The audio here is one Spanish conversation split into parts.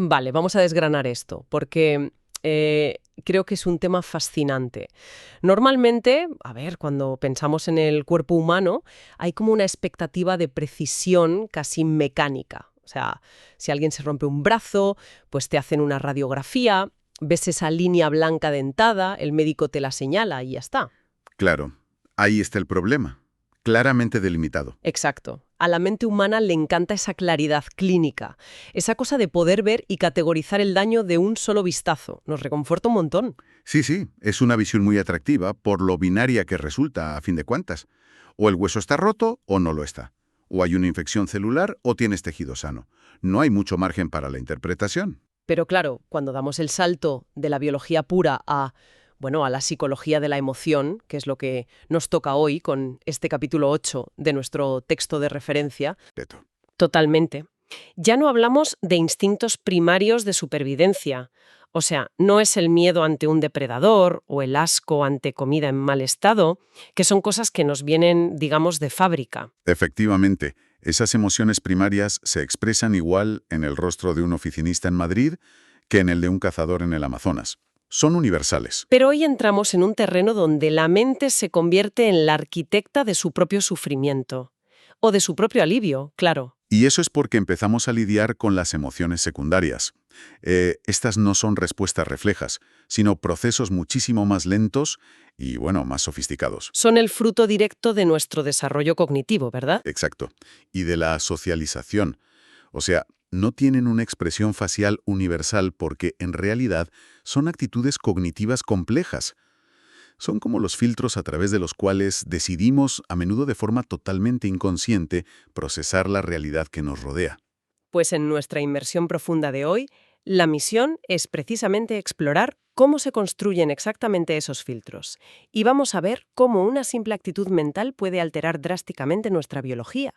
Vale, vamos a desgranar esto, porque creo que es un tema fascinante. Normalmente, a ver, cuando pensamos en el cuerpo humano, hay como una expectativa de precisión casi mecánica. O sea, si alguien se rompe un brazo, pues te hacen una radiografía, ves esa línea blanca dentada, el médico te la señala y ya está. Claro, ahí está el problema. Claramente delimitado. Exacto. A la mente humana le encanta esa claridad clínica, esa cosa de poder ver y categorizar el daño de un solo vistazo. Nos reconforta un montón. Sí, sí, es una visión muy atractiva por lo binaria que resulta, a fin de cuentas. O el hueso está roto o no lo está. O hay una infección celular o tienes tejido sano. No hay mucho margen para la interpretación. Pero claro, cuando damos el salto de la biología pura a la psicología de la emoción, que es lo que nos toca hoy con este capítulo 8 de nuestro texto de referencia, Teto. totalmente. Ya no hablamos de instintos primarios de supervivencia. O sea, no es el miedo ante un depredador o el asco ante comida en mal estado, que son cosas que nos vienen, digamos, de fábrica. Efectivamente, esas emociones primarias se expresan igual en el rostro de un oficinista en Madrid que en el de un cazador en el Amazonas. Son universales. Pero hoy entramos en un terreno donde la mente se convierte en la arquitecta de su propio sufrimiento. O de su propio alivio, claro. Y eso es porque empezamos a lidiar con las emociones secundarias. Estas no son respuestas reflejas, sino procesos muchísimo más lentos y, bueno, más sofisticados. Son el fruto directo de nuestro desarrollo cognitivo, ¿verdad? Exacto. Y de la socialización. O sea, no tienen una expresión facial universal porque, en realidad, son actitudes cognitivas complejas. Son como los filtros a través de los cuales decidimos, a menudo de forma totalmente inconsciente, procesar la realidad que nos rodea. Pues en nuestra inmersión profunda de hoy, la misión es precisamente explorar cómo se construyen exactamente esos filtros. Y vamos a ver cómo una simple actitud mental puede alterar drásticamente nuestra biología.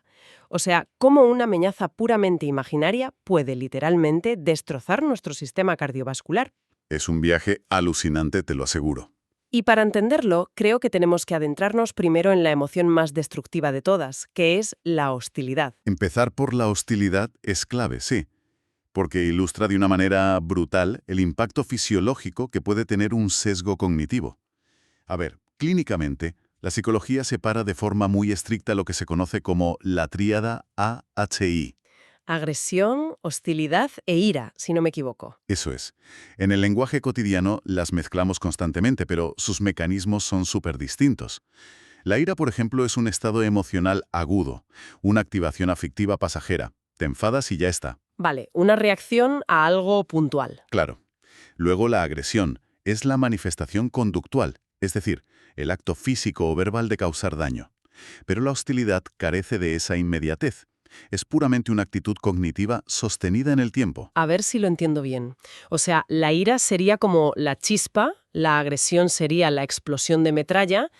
O sea, cómo una amenaza puramente imaginaria puede literalmente destrozar nuestro sistema cardiovascular. Es un viaje alucinante, te lo aseguro. Y para entenderlo, creo que tenemos que adentrarnos primero en la emoción más destructiva de todas, que es la hostilidad. Empezar por la hostilidad es clave, sí, porque ilustra de una manera brutal el impacto fisiológico que puede tener un sesgo cognitivo. A ver, clínicamente, la psicología separa de forma muy estricta lo que se conoce como la tríada AHI. Agresión, hostilidad e ira, si no me equivoco. Eso es. En el lenguaje cotidiano las mezclamos constantemente, pero sus mecanismos son súper distintos. La ira, por ejemplo, es un estado emocional agudo, una activación afectiva pasajera. Te enfadas y ya está. Vale, una reacción a algo puntual. Claro. Luego la agresión es la manifestación conductual, es decir, el acto físico o verbal de causar daño. Pero la hostilidad carece de esa inmediatez. Es puramente una actitud cognitiva sostenida en el tiempo. A ver si lo entiendo bien. O sea, la ira sería como la chispa, la agresión sería la explosión de metralla,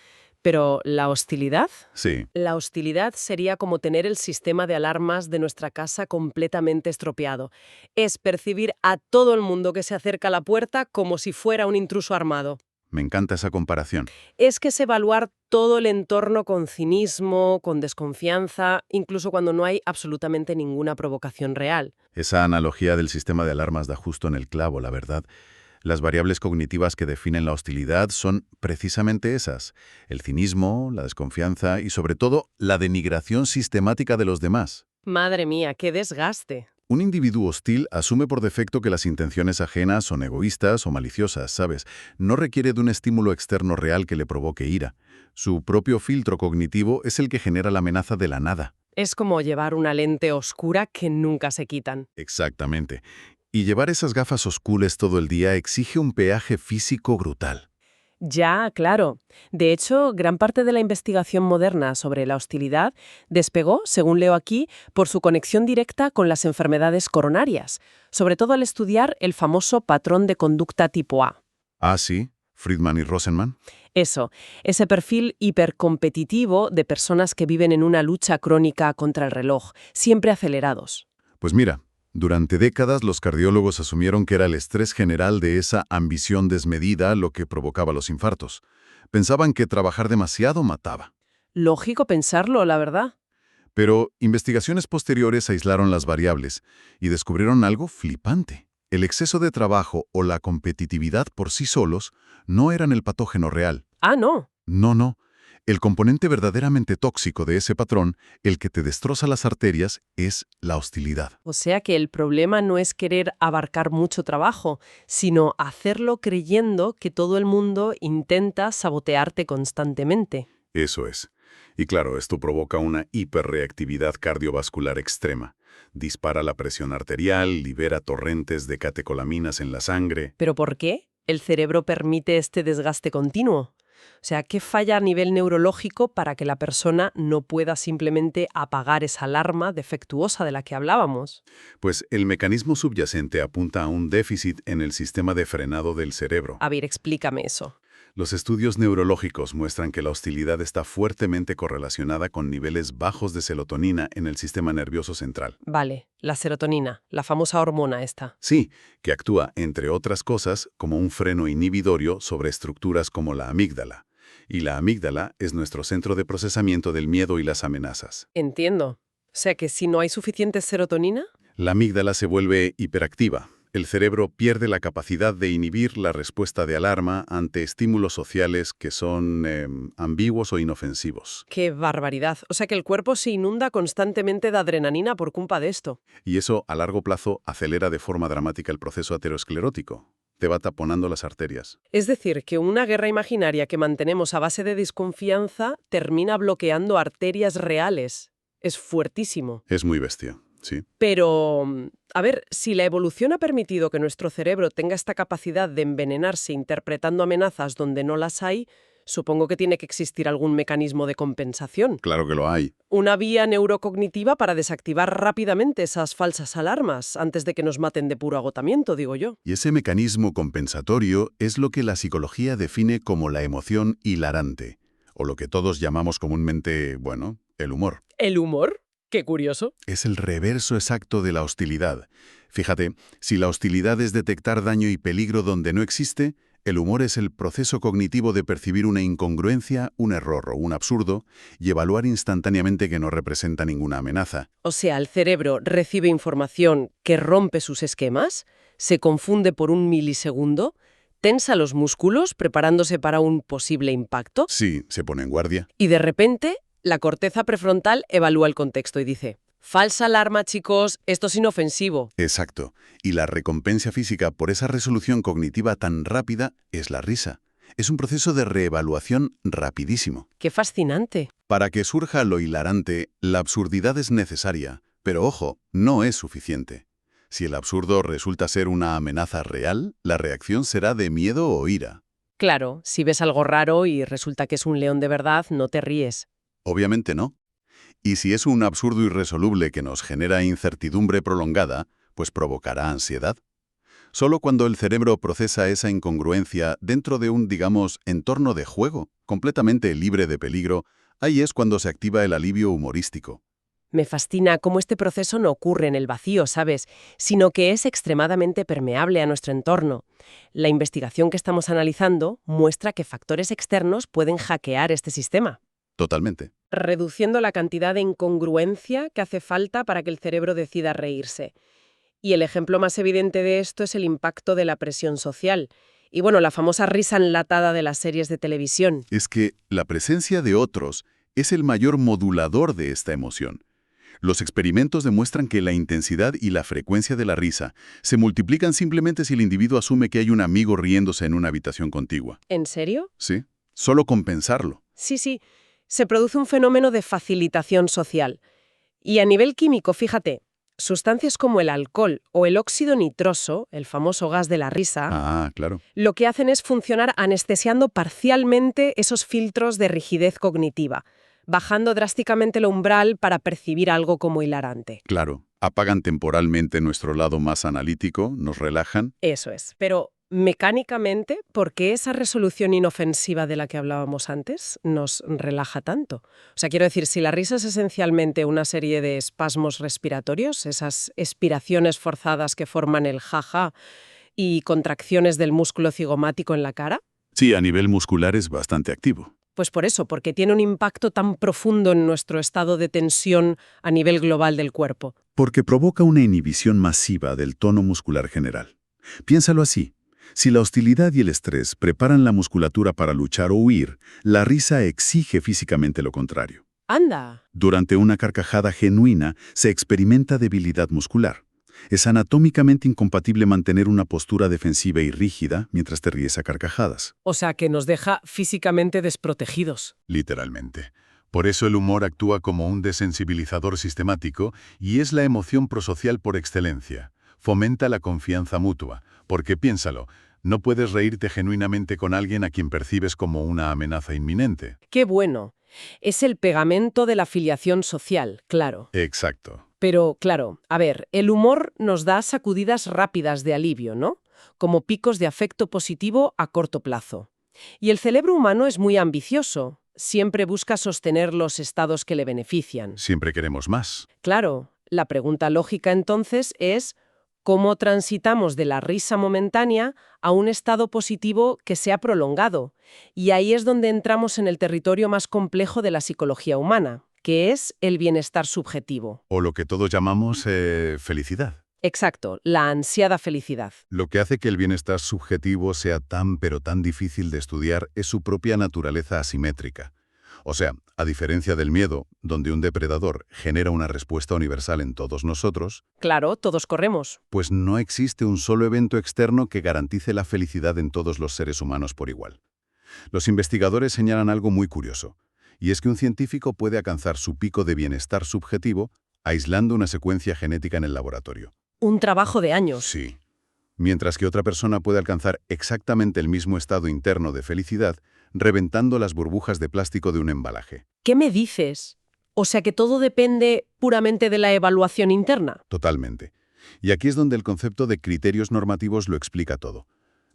pero la hostilidad. Sí, La hostilidad sería como tener el sistema de alarmas de nuestra casa completamente estropeado. Es percibir a todo el mundo que se acerca a la puerta como si fuera un intruso armado. me encanta esa comparación. Es que es evaluar todo el entorno con cinismo, con desconfianza, incluso cuando no hay absolutamente ninguna provocación real. Esa analogía del sistema de alarmas da justo en el clavo, la verdad. Las variables cognitivas que definen la hostilidad son precisamente esas: el cinismo, la desconfianza y, sobre todo, la denigración sistemática de los demás. Madre mía, qué desgaste. Un individuo hostil asume por defecto que las intenciones ajenas son egoístas o maliciosas, ¿sabes? No requiere de un estímulo externo real que le provoque ira. Su propio filtro cognitivo es el que genera la amenaza de la nada. Es como llevar una lente oscura que nunca se quitan. Exactamente. Y llevar esas gafas oscuras todo el día exige un peaje físico brutal. Ya, claro. De hecho, gran parte de la investigación moderna sobre la hostilidad despegó, según leo aquí, por su conexión directa con las enfermedades coronarias, sobre todo al estudiar el famoso patrón de conducta tipo A. Ah, sí, Friedman y Rosenman. Eso, ese perfil hipercompetitivo de personas que viven en una lucha crónica contra el reloj, siempre acelerados. Pues mira, durante décadas los cardiólogos asumieron que era el estrés general de esa ambición desmedida lo que provocaba los infartos. Pensaban que trabajar demasiado mataba. Lógico pensarlo, la verdad. Pero investigaciones posteriores aislaron las variables y descubrieron algo flipante. El exceso de trabajo o la competitividad por sí solos no eran el patógeno real. Ah, no. No, no. El componente verdaderamente tóxico de ese patrón, el que te destroza las arterias, es la hostilidad. O sea que el problema no es querer abarcar mucho trabajo, sino hacerlo creyendo que todo el mundo intenta sabotearte constantemente. Eso es. Y claro, esto provoca una hiperreactividad cardiovascular extrema. Dispara la presión arterial, libera torrentes de catecolaminas en la sangre. ¿Pero por qué el cerebro permite este desgaste continuo? O sea, ¿qué falla a nivel neurológico para que la persona no pueda simplemente apagar esa alarma defectuosa de la que hablábamos? Pues el mecanismo subyacente apunta a un déficit en el sistema de frenado del cerebro. A ver, explícame eso. Los estudios neurológicos muestran que la hostilidad está fuertemente correlacionada con niveles bajos de serotonina en el sistema nervioso central. Vale, la serotonina, la famosa hormona esta. Sí, que actúa, entre otras cosas, como un freno inhibitorio sobre estructuras como la amígdala. Y la amígdala es nuestro centro de procesamiento del miedo y las amenazas. Entiendo. O sea que si no hay suficiente serotonina... La amígdala se vuelve hiperactiva. El cerebro pierde la capacidad de inhibir la respuesta de alarma ante estímulos sociales que son ambiguos o inofensivos. ¡Qué barbaridad! O sea que el cuerpo se inunda constantemente de adrenalina por culpa de esto. Y eso, a largo plazo, acelera de forma dramática el proceso aterosclerótico. Te va taponando las arterias. Es decir, que una guerra imaginaria que mantenemos a base de desconfianza termina bloqueando arterias reales. Es fuertísimo. Es muy bestia, sí. Pero, a ver, si la evolución ha permitido que nuestro cerebro tenga esta capacidad de envenenarse interpretando amenazas donde no las hay, supongo que tiene que existir algún mecanismo de compensación. Claro que lo hay. Una vía neurocognitiva para desactivar rápidamente esas falsas alarmas antes de que nos maten de puro agotamiento, digo yo. Y ese mecanismo compensatorio es lo que la psicología define como la emoción hilarante, o lo que todos llamamos comúnmente, bueno, el humor. ¿El humor? Qué curioso. Es el reverso exacto de la hostilidad. Fíjate, si la hostilidad es detectar daño y peligro donde no existe, el humor es el proceso cognitivo de percibir una incongruencia, un error o un absurdo y evaluar instantáneamente que no representa ninguna amenaza. O sea, el cerebro recibe información que rompe sus esquemas, se confunde por un milisegundo, tensa los músculos preparándose para un posible impacto Sí, se pone en guardia. y de repente la corteza prefrontal evalúa el contexto y dice: falsa alarma, chicos, esto es inofensivo. Exacto. Y la recompensa física por esa resolución cognitiva tan rápida es la risa. Es un proceso de reevaluación rapidísimo. ¡Qué fascinante! Para que surja lo hilarante, la absurdidad es necesaria, pero ojo, no es suficiente. Si el absurdo resulta ser una amenaza real, la reacción será de miedo o ira. Claro, si ves algo raro y resulta que es un león de verdad, no te ríes. Obviamente no. Y si es un absurdo irresoluble que nos genera incertidumbre prolongada, pues provocará ansiedad. Solo cuando el cerebro procesa esa incongruencia dentro de un, digamos, entorno de juego, completamente libre de peligro, ahí es cuando se activa el alivio humorístico. Me fascina cómo este proceso no ocurre en el vacío, ¿sabes?, sino que es extremadamente permeable a nuestro entorno. La investigación que estamos analizando muestra que factores externos pueden hackear este sistema, Totalmente. reduciendo la cantidad de incongruencia que hace falta para que el cerebro decida reírse. Y el ejemplo más evidente de esto es el impacto de la presión social. Y bueno, la famosa risa enlatada de las series de televisión. Es que la presencia de otros es el mayor modulador de esta emoción. Los experimentos demuestran que la intensidad y la frecuencia de la risa se multiplican simplemente si el individuo asume que hay un amigo riéndose en una habitación contigua. ¿En serio? ¿Sí? Solo con pensarlo. Sí. Se produce un fenómeno de facilitación social. Y a nivel químico, fíjate, sustancias como el alcohol o el óxido nitroso, el famoso gas de la risa, Ah, claro. lo que hacen es funcionar anestesiando parcialmente esos filtros de rigidez cognitiva, bajando drásticamente el umbral para percibir algo como hilarante. Claro. Apagan temporalmente nuestro lado más analítico, nos relajan. Eso es. Pero mecánicamente, ¿por qué esa resolución inofensiva de la que hablábamos antes nos relaja tanto? O sea, quiero decir, si la risa es esencialmente una serie de espasmos respiratorios, esas expiraciones forzadas que forman el jaja y contracciones del músculo cigomático en la cara, Sí, a nivel muscular es bastante activo. pues por eso, porque tiene un impacto tan profundo en nuestro estado de tensión a nivel global del cuerpo. Porque provoca una inhibición masiva del tono muscular general. Piénsalo así. Si la hostilidad y el estrés preparan la musculatura para luchar o huir, la risa exige físicamente lo contrario. Anda. Durante una carcajada genuina se experimenta debilidad muscular. Es anatómicamente incompatible mantener una postura defensiva y rígida mientras te ríes a carcajadas. O sea, que nos deja físicamente desprotegidos. Literalmente. Por eso el humor actúa como un desensibilizador sistemático y es la emoción prosocial por excelencia. Fomenta la confianza mutua, porque piénsalo, no puedes reírte genuinamente con alguien a quien percibes como una amenaza inminente. ¡Qué bueno! Es el pegamento de la afiliación social, claro. Exacto. Pero, claro, a ver, el humor nos da sacudidas rápidas de alivio, ¿no? Como picos de afecto positivo a corto plazo. Y el cerebro humano es muy ambicioso. Siempre busca sostener los estados que le benefician. Siempre queremos más. Claro, la pregunta lógica entonces es ¿cómo transitamos de la risa momentánea a un estado positivo que sea prolongado? Y ahí es donde entramos en el territorio más complejo de la psicología humana, que es el bienestar subjetivo. O lo que todos llamamos felicidad. Exacto, la ansiada felicidad. Lo que hace que el bienestar subjetivo sea tan pero tan difícil de estudiar es su propia naturaleza asimétrica. O sea, a diferencia del miedo, donde un depredador genera una respuesta universal en todos nosotros, Claro, todos corremos. pues no existe un solo evento externo que garantice la felicidad en todos los seres humanos por igual. Los investigadores señalan algo muy curioso, y es que un científico puede alcanzar su pico de bienestar subjetivo aislando una secuencia genética en el laboratorio. Un trabajo de años. Sí. Mientras que otra persona puede alcanzar exactamente el mismo estado interno de felicidad reventando las burbujas de plástico de un embalaje. ¿Qué me dices? O sea que todo depende puramente de la evaluación interna. Totalmente. Y aquí es donde el concepto de criterios normativos lo explica todo.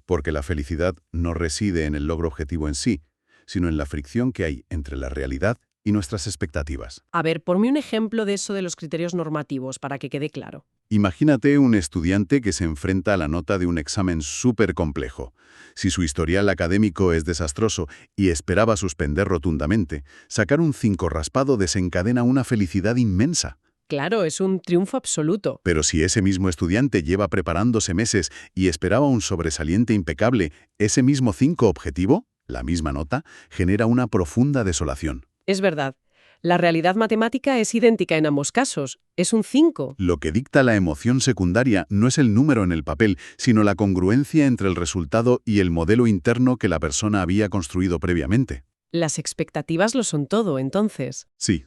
Porque la felicidad no reside en el logro objetivo en sí, sino en la fricción que hay entre la realidad y nuestras expectativas. A ver, ponme un ejemplo de eso de los criterios normativos para que quede claro. Imagínate un estudiante que se enfrenta a la nota de un examen súper complejo. Si su historial académico es desastroso y esperaba suspender rotundamente, sacar un 5 raspado desencadena una felicidad inmensa. Claro, es un triunfo absoluto. Pero si ese mismo estudiante lleva preparándose meses y esperaba un sobresaliente impecable, ese mismo 5 objetivo, la misma nota, genera una profunda desolación. Es verdad. La realidad matemática es idéntica en ambos casos. Es un 5. Lo que dicta la emoción secundaria no es el número en el papel, sino la congruencia entre el resultado y el modelo interno que la persona había construido previamente. Las expectativas lo son todo, entonces. Sí,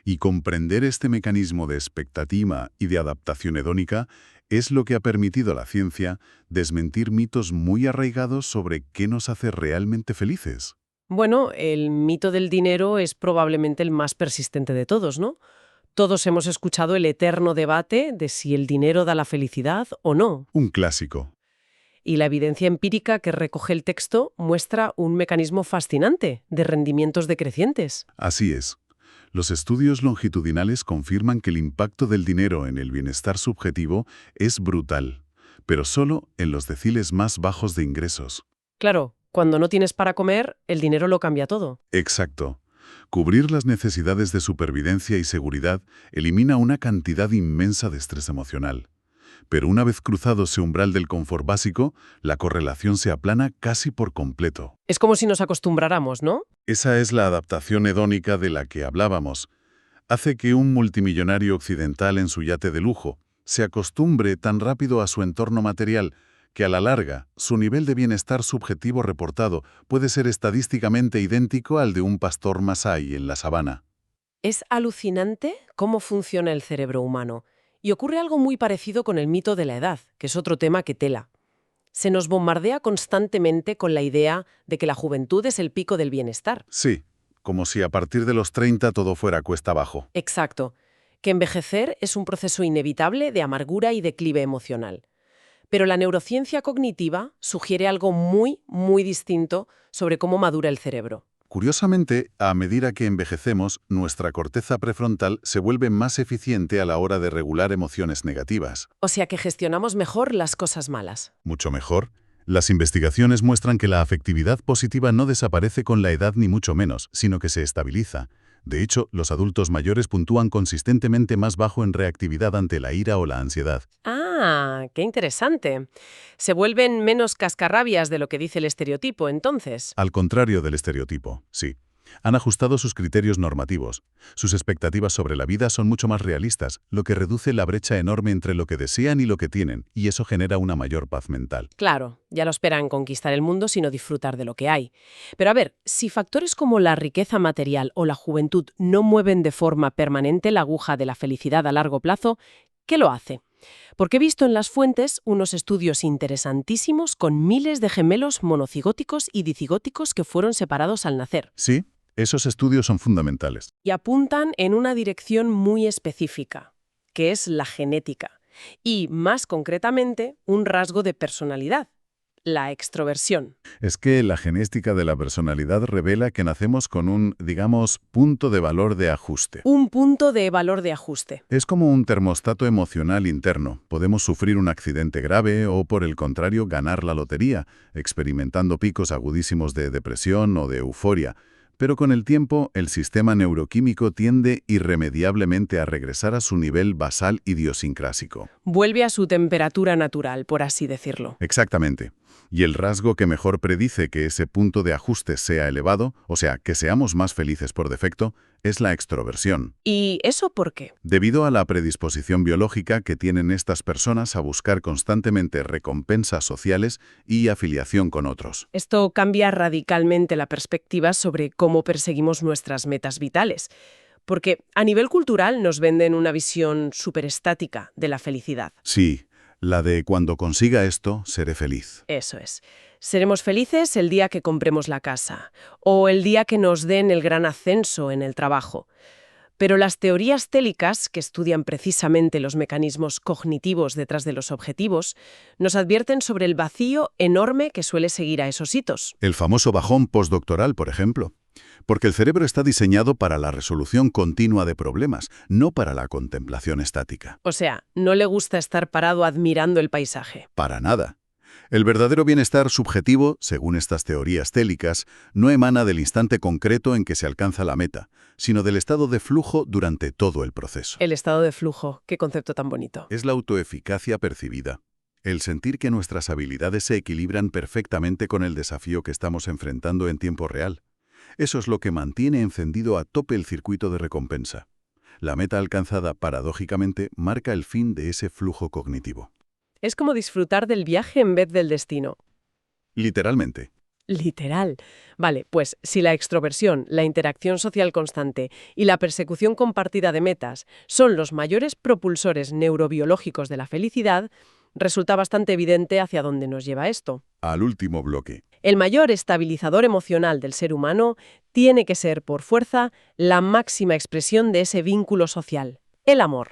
y comprender este mecanismo de expectativa y de adaptación hedónica es lo que ha permitido a la ciencia desmentir mitos muy arraigados sobre qué nos hace realmente felices. Bueno, el mito del dinero es probablemente el más persistente de todos, ¿no? Todos hemos escuchado el eterno debate de si el dinero da la felicidad o no. Un clásico. Y la evidencia empírica que recoge el texto muestra un mecanismo fascinante de rendimientos decrecientes. Así es. Los estudios longitudinales confirman que el impacto del dinero en el bienestar subjetivo es brutal, pero solo en los deciles más bajos de ingresos. Claro, cuando no tienes para comer, el dinero lo cambia todo. Exacto. Cubrir las necesidades de supervivencia y seguridad elimina una cantidad inmensa de estrés emocional. Pero una vez cruzado ese umbral del confort básico, la correlación se aplana casi por completo. Es como si nos acostumbráramos, ¿no? Esa es la adaptación hedónica de la que hablábamos. Hace que un multimillonario occidental en su yate de lujo se acostumbre tan rápido a su entorno material que a la larga su nivel de bienestar subjetivo reportado puede ser estadísticamente idéntico al de un pastor masái en la sabana. Es alucinante cómo funciona el cerebro humano. Y ocurre algo muy parecido con el mito de la edad, que es otro tema que tela. Se nos bombardea constantemente con la idea de que la juventud es el pico del bienestar. Sí, como si a partir de los 30 todo fuera cuesta abajo. Exacto. Que envejecer es un proceso inevitable de amargura y declive emocional. Pero la neurociencia cognitiva sugiere algo muy, muy distinto sobre cómo madura el cerebro. Curiosamente, a medida que envejecemos, nuestra corteza prefrontal se vuelve más eficiente a la hora de regular emociones negativas. O sea que gestionamos mejor las cosas malas. Mucho mejor. Las investigaciones muestran que la afectividad positiva no desaparece con la edad ni mucho menos, sino que se estabiliza. De hecho, los adultos mayores puntúan consistentemente más bajo en reactividad ante la ira o la ansiedad. Ah, qué interesante. Se vuelven menos cascarrabias de lo que dice el estereotipo, entonces. Al contrario del estereotipo, sí. Han ajustado sus criterios normativos. Sus expectativas sobre la vida son mucho más realistas, lo que reduce la brecha enorme entre lo que desean y lo que tienen, y eso genera una mayor paz mental. Claro, ya no esperan conquistar el mundo, sino disfrutar de lo que hay. Pero a ver, si factores como la riqueza material o la juventud no mueven de forma permanente la aguja de la felicidad a largo plazo, ¿qué lo hace? Porque he visto en las fuentes unos estudios interesantísimos con miles de gemelos monocigóticos y dicigóticos que fueron separados al nacer. Sí, esos estudios son fundamentales. Y apuntan en una dirección muy específica, que es la genética, y, más concretamente, un rasgo de personalidad, la extroversión. Es que la genética de la personalidad revela que nacemos con un, digamos, punto de valor de ajuste. Un punto de valor de ajuste. Es como un termostato emocional interno. Podemos sufrir un accidente grave o, por el contrario, ganar la lotería, experimentando picos agudísimos de depresión o de euforia. Pero con el tiempo, el sistema neuroquímico tiende irremediablemente a regresar a su nivel basal idiosincrásico. Vuelve a su temperatura natural, por así decirlo. Exactamente. Y el rasgo que mejor predice que ese punto de ajuste sea elevado, o sea, que seamos más felices por defecto, es la extroversión. ¿Y eso por qué? Debido a la predisposición biológica que tienen estas personas a buscar constantemente recompensas sociales y afiliación con otros. Esto cambia radicalmente la perspectiva sobre cómo perseguimos nuestras metas vitales. Porque a nivel cultural nos venden una visión superestática de la felicidad. Sí, la de cuando consiga esto, seré feliz. Eso es. Seremos felices el día que compremos la casa o el día que nos den el gran ascenso en el trabajo. Pero las teorías télicas, que estudian precisamente los mecanismos cognitivos detrás de los objetivos, nos advierten sobre el vacío enorme que suele seguir a esos hitos. El famoso bajón postdoctoral, por ejemplo. Porque el cerebro está diseñado para la resolución continua de problemas, no para la contemplación estática. O sea, no le gusta estar parado admirando el paisaje. Para nada. El verdadero bienestar subjetivo, según estas teorías télicas, no emana del instante concreto en que se alcanza la meta, sino del estado de flujo durante todo el proceso. El estado de flujo, qué concepto tan bonito. Es la autoeficacia percibida. El sentir que nuestras habilidades se equilibran perfectamente con el desafío que estamos enfrentando en tiempo real. Eso es lo que mantiene encendido a tope el circuito de recompensa. La meta alcanzada, paradójicamente, marca el fin de ese flujo cognitivo. Es como disfrutar del viaje en vez del destino. Literalmente. Literal. Vale, pues si la extroversión, la interacción social constante y la persecución compartida de metas son los mayores propulsores neurobiológicos de la felicidad, resulta bastante evidente hacia dónde nos lleva esto. Al último bloque. El mayor estabilizador emocional del ser humano tiene que ser, por fuerza, la máxima expresión de ese vínculo social, el amor.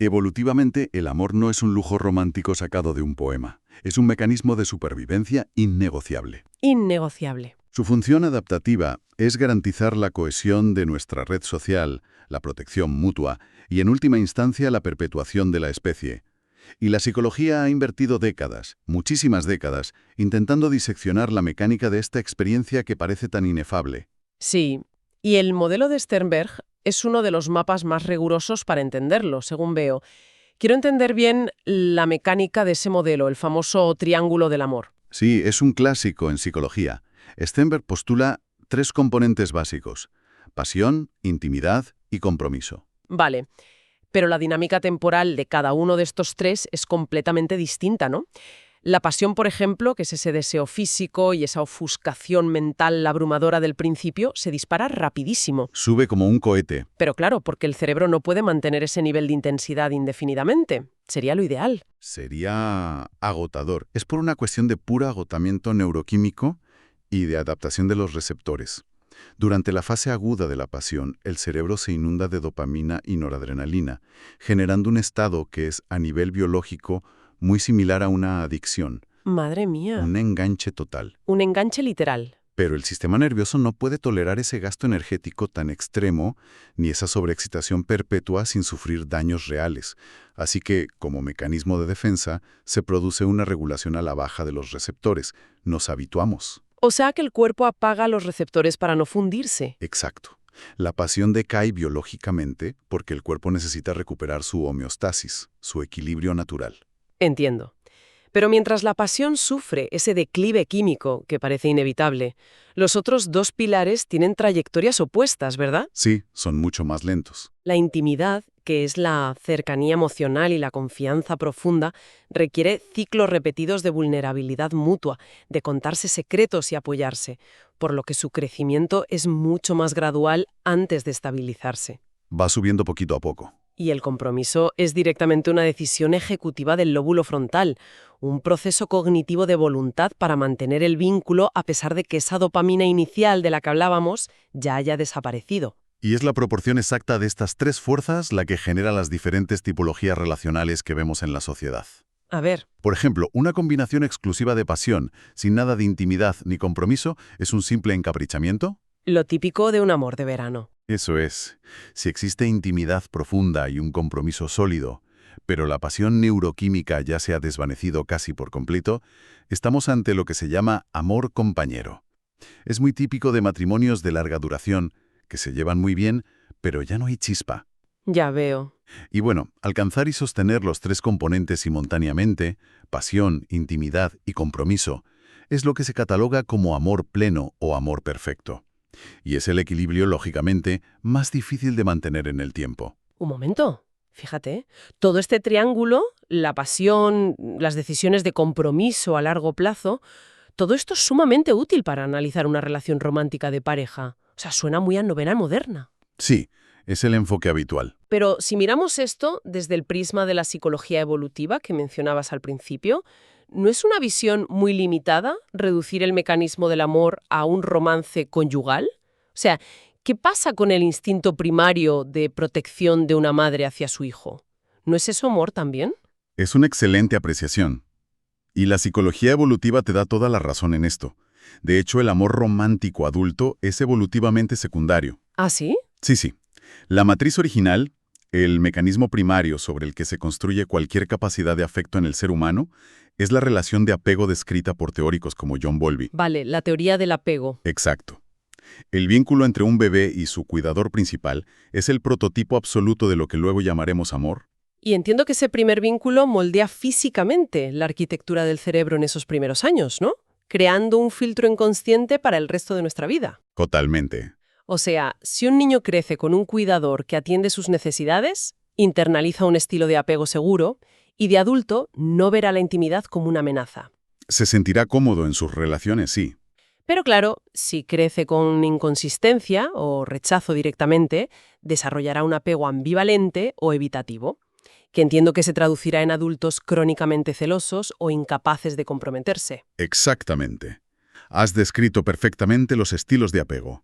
Evolutivamente, el amor no es un lujo romántico sacado de un poema. Es un mecanismo de supervivencia innegociable. Innegociable. Su función adaptativa es garantizar la cohesión de nuestra red social, la protección mutua y, en última instancia, la perpetuación de la especie. Y la psicología ha invertido décadas, muchísimas décadas, intentando diseccionar la mecánica de esta experiencia que parece tan inefable. Sí, y el modelo de Sternberg es uno de los mapas más rigurosos para entenderlo, según veo. Quiero entender bien la mecánica de ese modelo, el famoso triángulo del amor. Sí, es un clásico en psicología. Sternberg postula 3 componentes básicos: pasión, intimidad y compromiso. Vale, pero la dinámica temporal de cada uno de estos 3 es completamente distinta, ¿no? La pasión, por ejemplo, que es ese deseo físico y esa ofuscación mental abrumadora del principio, se dispara rapidísimo. Sube como un cohete. Pero claro, porque el cerebro no puede mantener ese nivel de intensidad indefinidamente. Sería lo ideal. Sería agotador. Es por una cuestión de puro agotamiento neuroquímico y de adaptación de los receptores. Durante la fase aguda de la pasión, el cerebro se inunda de dopamina y noradrenalina, generando un estado que es, a nivel biológico, muy similar a una adicción. Madre mía. Un enganche total. Un enganche literal. Pero el sistema nervioso no puede tolerar ese gasto energético tan extremo ni esa sobreexcitación perpetua sin sufrir daños reales. Así que, como mecanismo de defensa, se produce una regulación a la baja de los receptores. Nos habituamos. O sea que el cuerpo apaga los receptores para no fundirse. Exacto. La pasión decae biológicamente porque el cuerpo necesita recuperar su homeostasis, su equilibrio natural. Entiendo. Pero mientras la pasión sufre ese declive químico que parece inevitable, los otros dos pilares tienen trayectorias opuestas, ¿verdad? Sí, son mucho más lentos. La intimidad, que es la cercanía emocional y la confianza profunda, requiere ciclos repetidos de vulnerabilidad mutua, de contarse secretos y apoyarse, por lo que su crecimiento es mucho más gradual antes de estabilizarse. Va subiendo poquito a poco. Y el compromiso es directamente una decisión ejecutiva del lóbulo frontal, un proceso cognitivo de voluntad para mantener el vínculo a pesar de que esa dopamina inicial de la que hablábamos ya haya desaparecido. Y es la proporción exacta de estas tres fuerzas la que genera las diferentes tipologías relacionales que vemos en la sociedad. A ver, Por ejemplo, una combinación exclusiva de pasión, sin nada de intimidad ni compromiso, ¿es un simple encaprichamiento? lo típico de un amor de verano. Eso es. Si existe intimidad profunda y un compromiso sólido, pero la pasión neuroquímica ya se ha desvanecido casi por completo, estamos ante lo que se llama amor compañero. Es muy típico de matrimonios de larga duración, que se llevan muy bien, pero ya no hay chispa. Ya veo. Y bueno, alcanzar y sostener los tres componentes simultáneamente, pasión, intimidad y compromiso, es lo que se cataloga como amor pleno o amor perfecto. Y es el equilibrio, lógicamente, más difícil de mantener en el tiempo. Un momento. Fíjate, todo este triángulo, la pasión, las decisiones de compromiso a largo plazo, todo esto es sumamente útil para analizar una relación romántica de pareja. O sea, suena muy a novela moderna. Sí, es el enfoque habitual. Pero si miramos esto desde el prisma de la psicología evolutiva que mencionabas al principio, ¿no es una visión muy limitada reducir el mecanismo del amor a un romance conyugal? O sea, ¿qué pasa con el instinto primario de protección de una madre hacia su hijo? ¿No es eso amor también? Es una excelente apreciación. Y la psicología evolutiva te da toda la razón en esto. De hecho, el amor romántico adulto es evolutivamente secundario. ¿Ah, sí? Sí. La matriz original, el mecanismo primario sobre el que se construye cualquier capacidad de afecto en el ser humano, es la relación de apego descrita por teóricos como John Bowlby. Vale, la teoría del apego. Exacto. El vínculo entre un bebé y su cuidador principal es el prototipo absoluto de lo que luego llamaremos amor. Y entiendo que ese primer vínculo moldea físicamente la arquitectura del cerebro en esos primeros años, ¿no? Creando un filtro inconsciente para el resto de nuestra vida. Totalmente. O sea, si un niño crece con un cuidador que atiende sus necesidades, internaliza un estilo de apego seguro y de adulto no verá la intimidad como una amenaza. Se sentirá cómodo en sus relaciones, sí. Pero claro, si crece con inconsistencia o rechazo directamente, desarrollará un apego ambivalente o evitativo, que entiendo que se traducirá en adultos crónicamente celosos o incapaces de comprometerse. Exactamente. Has descrito perfectamente los estilos de apego.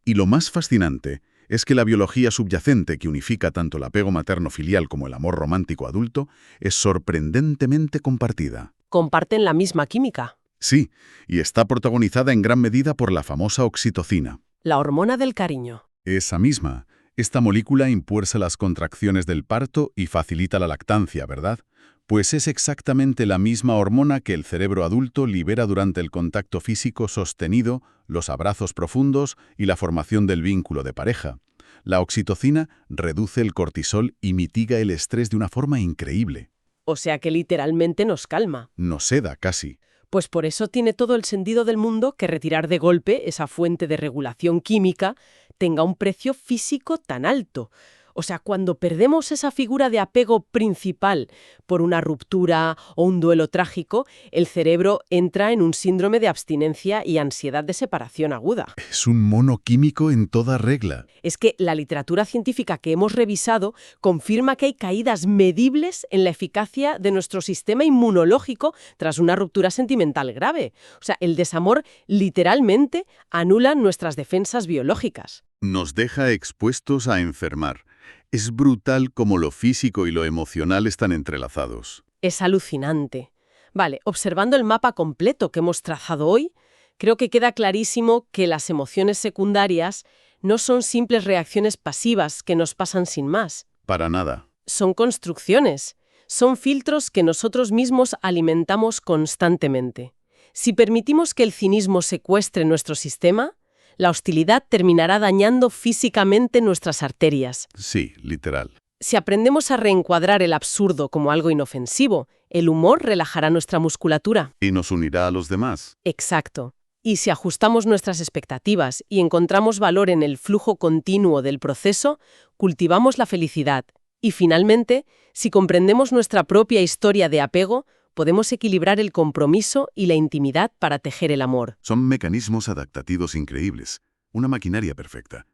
Y lo más fascinante es que la biología subyacente que unifica tanto el apego materno-filial como el amor romántico adulto es sorprendentemente compartida. Comparten la misma química, Sí, y está protagonizada en gran medida por la famosa oxitocina. la hormona del cariño. Esa misma. Esta molécula impulsa las contracciones del parto y facilita la lactancia, ¿verdad? Pues es exactamente la misma hormona que el cerebro adulto libera durante el contacto físico sostenido, los abrazos profundos y la formación del vínculo de pareja. La oxitocina reduce el cortisol y mitiga el estrés de una forma increíble. O sea que literalmente nos calma. Nos seda casi. Pues por eso tiene todo el sentido del mundo que retirar de golpe esa fuente de regulación química tenga un precio físico tan alto. O sea, cuando perdemos esa figura de apego principal por una ruptura o un duelo trágico, el cerebro entra en un síndrome de abstinencia y ansiedad de separación aguda. Es un mono químico en toda regla. Es que la literatura científica que hemos revisado confirma que hay caídas medibles en la eficacia de nuestro sistema inmunológico tras una ruptura sentimental grave. O sea, el desamor literalmente anula nuestras defensas biológicas. Nos deja expuestos a enfermar. Es brutal cómo lo físico y lo emocional están entrelazados. Es alucinante. Vale, observando el mapa completo que hemos trazado hoy, creo que queda clarísimo que las emociones secundarias no son simples reacciones pasivas que nos pasan sin más. Para nada. Son construcciones, son filtros que nosotros mismos alimentamos constantemente. Si permitimos que el cinismo secuestre nuestro sistema, la hostilidad terminará dañando físicamente nuestras arterias. Sí, literal. Si aprendemos a reencuadrar el absurdo como algo inofensivo, el humor relajará nuestra musculatura. Y nos unirá a los demás. Exacto. Y si ajustamos nuestras expectativas y encontramos valor en el flujo continuo del proceso, cultivamos la felicidad. Y finalmente, si comprendemos nuestra propia historia de apego, podemos equilibrar el compromiso y la intimidad para tejer el amor. Son mecanismos adaptativos increíbles. Una maquinaria perfecta.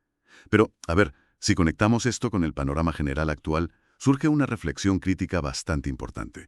Pero, a ver, si conectamos esto con el panorama general actual, surge una reflexión crítica bastante importante.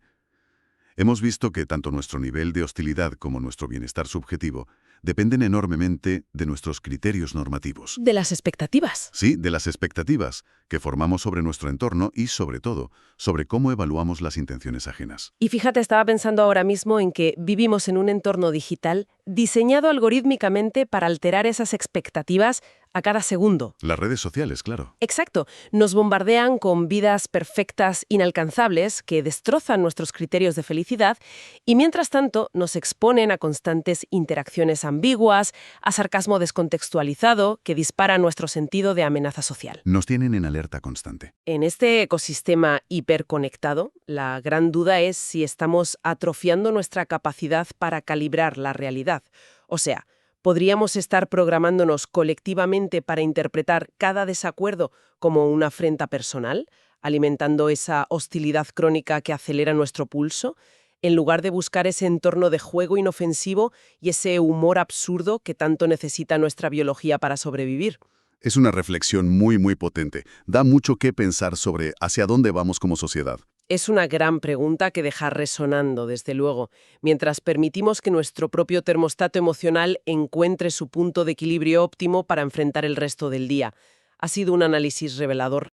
Hemos visto que tanto nuestro nivel de hostilidad como nuestro bienestar subjetivo dependen enormemente de nuestros criterios normativos. De las expectativas. Sí, de las expectativas que formamos sobre nuestro entorno y, sobre todo, sobre cómo evaluamos las intenciones ajenas. Y fíjate, estaba pensando ahora mismo en que vivimos en un entorno digital diseñado algorítmicamente para alterar esas expectativas a cada segundo. Las redes sociales, claro. Exacto. Nos bombardean con vidas perfectas, inalcanzables, que destrozan nuestros criterios de felicidad y, mientras tanto, nos exponen a constantes interacciones ambiguas, a sarcasmo descontextualizado que dispara nuestro sentido de amenaza social. Nos tienen en alerta constante. En este ecosistema hiperconectado, la gran duda es si estamos atrofiando nuestra capacidad para calibrar la realidad. O sea, ¿podríamos estar programándonos colectivamente para interpretar cada desacuerdo como una afrenta personal, alimentando esa hostilidad crónica que acelera nuestro pulso, en lugar de buscar ese entorno de juego inofensivo y ese humor absurdo que tanto necesita nuestra biología para sobrevivir? Es una reflexión muy, muy potente. Da mucho que pensar sobre hacia dónde vamos como sociedad. Es una gran pregunta que deja resonando, desde luego, mientras permitimos que nuestro propio termostato emocional encuentre su punto de equilibrio óptimo para enfrentar el resto del día. Ha sido un análisis revelador.